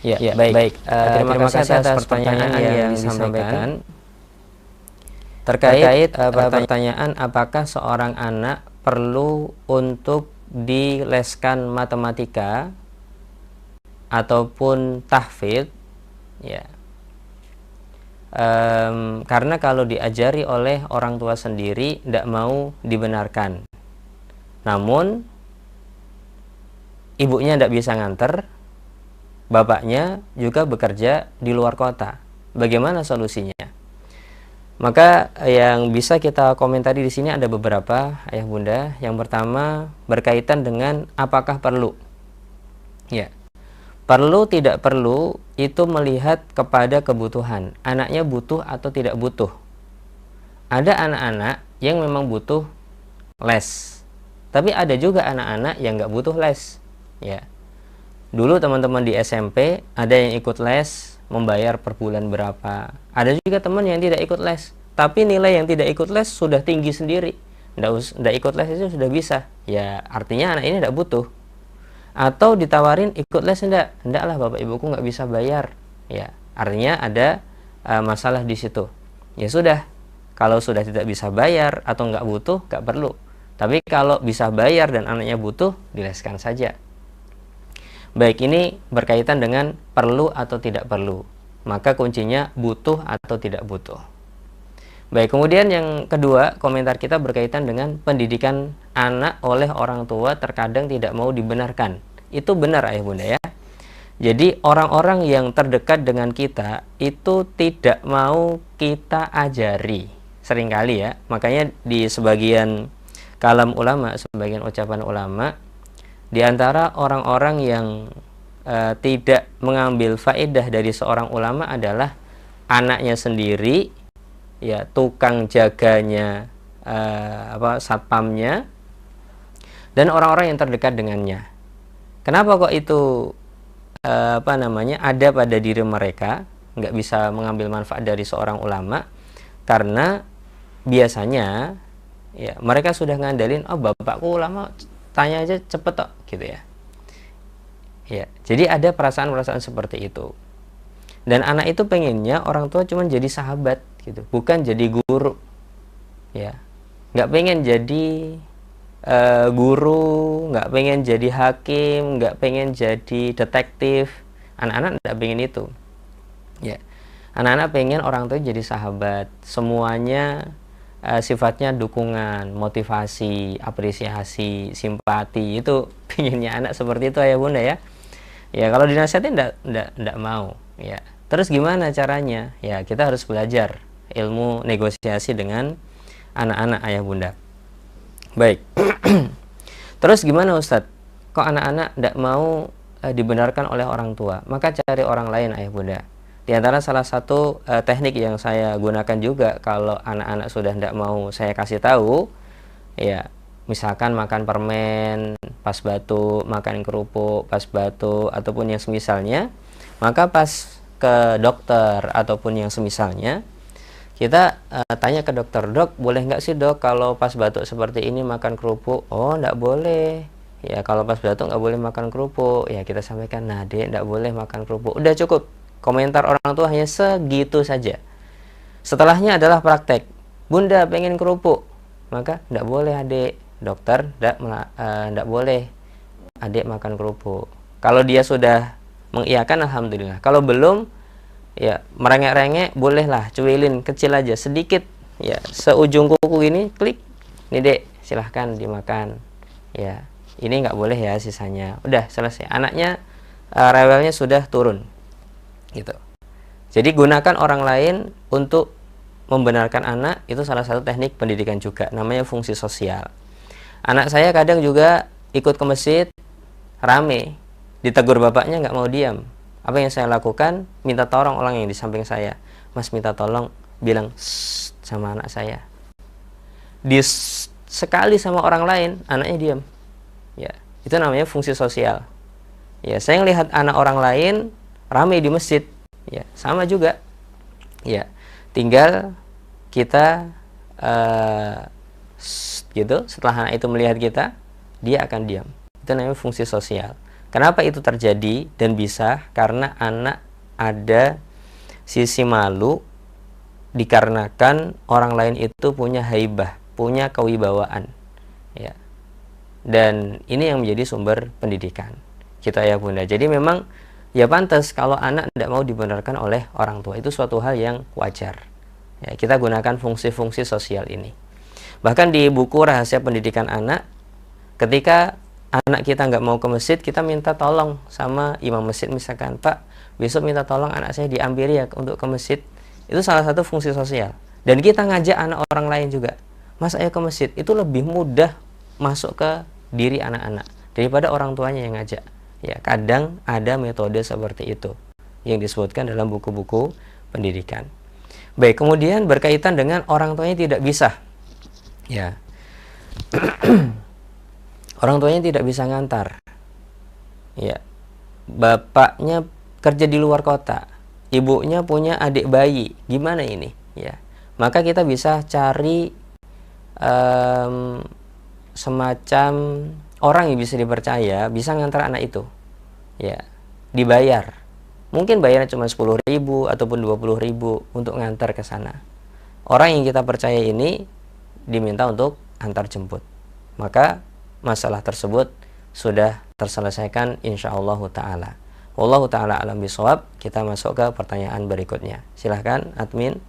Ya, baik. Terima kasih atas pertanyaan yang disampaikan. Terkait pertanyaan apakah seorang anak perlu untuk dileskan matematika ataupun tahfidz, ya. Karena kalau diajari oleh orang tua sendiri tidak mau dibenarkan. Namun ibunya tidak bisa nganter, bapaknya juga bekerja di luar kota. Bagaimana solusinya? Maka yang bisa kita komentari di sini ada beberapa, ayah bunda. Yang pertama berkaitan dengan apakah perlu. Ya. Perlu tidak perlu itu melihat kepada kebutuhan. Anaknya butuh atau tidak butuh. Ada anak-anak yang memang butuh les. Tapi ada juga anak-anak yang nggak butuh les. Ya. Dulu teman-teman di SMP ada yang ikut les, membayar per bulan berapa. Ada juga teman yang tidak ikut les, tapi nilai yang tidak ikut les sudah tinggi sendiri. Nggak ikut les itu sudah bisa. Ya artinya anak ini tidak butuh. Atau ditawarin ikut les endaklah bapak ibuku nggak bisa bayar. Ya artinya ada masalah di situ. Ya sudah, kalau sudah tidak bisa bayar atau nggak butuh, nggak perlu. Tapi kalau bisa bayar dan anaknya butuh, dileskan saja. Baik, ini berkaitan dengan perlu atau tidak perlu. Maka kuncinya butuh atau tidak butuh. Baik, kemudian yang kedua, komentar kita berkaitan dengan pendidikan anak oleh orang tua terkadang tidak mau dibenarkan. Itu benar ayah bunda ya. Jadi orang-orang yang terdekat dengan kita itu tidak mau kita ajari. Seringkali ya. Makanya di sebagian kalam ulama, sebagian ucapan ulama, di antara orang-orang yang tidak mengambil faedah dari seorang ulama adalah anaknya sendiri, ya tukang jaganya, satpamnya, dan orang-orang yang terdekat dengannya. Kenapa kok itu ada pada diri mereka, nggak bisa mengambil manfaat dari seorang ulama? Karena biasanya ya mereka sudah ngandelin, oh bapakku ulama, tanya aja cepet kok, gitu ya. Ya, jadi ada perasaan-perasaan seperti itu. Dan anak itu pengennya orang tua cuma jadi sahabat, gitu, bukan jadi guru. Ya, nggak pengen jadi guru, nggak pengen jadi hakim, nggak pengen jadi detektif. Anak-anak nggak pengen itu. Ya, anak-anak pengen orang tua jadi sahabat. Semuanya sifatnya dukungan, motivasi, apresiasi, simpati. Itu pinginnya anak seperti itu ayah bunda ya. Ya kalau dinasihatin enggak mau ya. Terus gimana caranya? Ya kita harus belajar ilmu negosiasi dengan anak-anak ayah bunda. Baik. Terus gimana Ustadz? Kok anak-anak enggak mau dibenarkan oleh orang tua? Maka cari orang lain ayah bunda. Di antara salah satu teknik yang saya gunakan juga kalau anak-anak sudah tidak mau saya kasih tahu, ya misalkan makan permen pas batuk, makan kerupuk pas batuk, ataupun yang semisalnya, maka pas ke dokter ataupun yang semisalnya, kita tanya ke dokter, dok boleh nggak sih dok kalau pas batuk seperti ini makan kerupuk? Oh nggak boleh. Ya kalau pas batuk nggak boleh makan kerupuk. Ya kita sampaikan, nah dek nggak boleh makan kerupuk. Udah cukup. Komentar orang tua hanya segitu saja. Setelahnya adalah praktek. Bunda pengen kerupuk, maka tidak boleh adik. Dokter tidak boleh adik makan kerupuk. Kalau dia sudah mengiyakan alhamdulillah. Kalau belum, ya merengek-rengek bolehlah, cuilin kecil aja sedikit, ya seujung kuku ini, klik. Ini dek, silahkan dimakan. Ya ini nggak boleh ya sisanya. Udah selesai. Anaknya rewelnya sudah turun. Gitu. Jadi gunakan orang lain untuk membenarkan anak, itu salah satu teknik pendidikan juga, namanya fungsi sosial. Anak saya kadang juga ikut ke masjid, rame, ditegur bapaknya nggak mau diam. Apa yang saya lakukan? Minta tolong orang yang di samping saya, mas minta tolong bilang sama anak saya. Sekali sama orang lain, anaknya diam. Ya, itu namanya fungsi sosial. Ya, saya ngelihat anak orang lain rame di masjid, ya sama juga. Ya, tinggal kita gitu, setelah anak itu melihat kita, dia akan diam. Itu namanya fungsi sosial. Kenapa itu terjadi dan bisa? Karena anak ada sisi malu dikarenakan orang lain itu punya haibah, punya kewibawaan, ya. Dan ini yang menjadi sumber pendidikan kita ya Bunda. Jadi memang ya pantas kalau anak tidak mau dibenarkan oleh orang tua, itu suatu hal yang wajar. Ya, kita gunakan fungsi-fungsi sosial ini. Bahkan di buku Rahasia Pendidikan Anak, ketika anak kita nggak mau ke masjid, kita minta tolong sama imam masjid, misalkan, Pak, besok minta tolong anak saya diampiri ya untuk ke masjid. Itu salah satu fungsi sosial. Dan kita ngajak anak orang lain juga, Mas, ayo ke masjid. Itu lebih mudah masuk ke diri anak-anak daripada orang tuanya yang ngajak. Ya, kadang ada metode seperti itu yang disebutkan dalam buku-buku pendidikan. Baik, kemudian berkaitan dengan orang tuanya tidak bisa. Ya. Orang tuanya tidak bisa ngantar. Ya. Bapaknya kerja di luar kota. Ibunya punya adik bayi. Gimana ini? Ya. Maka kita bisa cari semacam orang yang bisa dipercaya, bisa ngantar anak itu, ya, dibayar. Mungkin bayarnya cuma 10.000 ataupun 20.000 untuk ngantar ke sana. Orang yang kita percaya ini diminta untuk antar jemput. Maka masalah tersebut sudah terselesaikan insyaallah taala. Wallahu taala alam bisawab. Kita masuk ke pertanyaan berikutnya. Silahkan admin.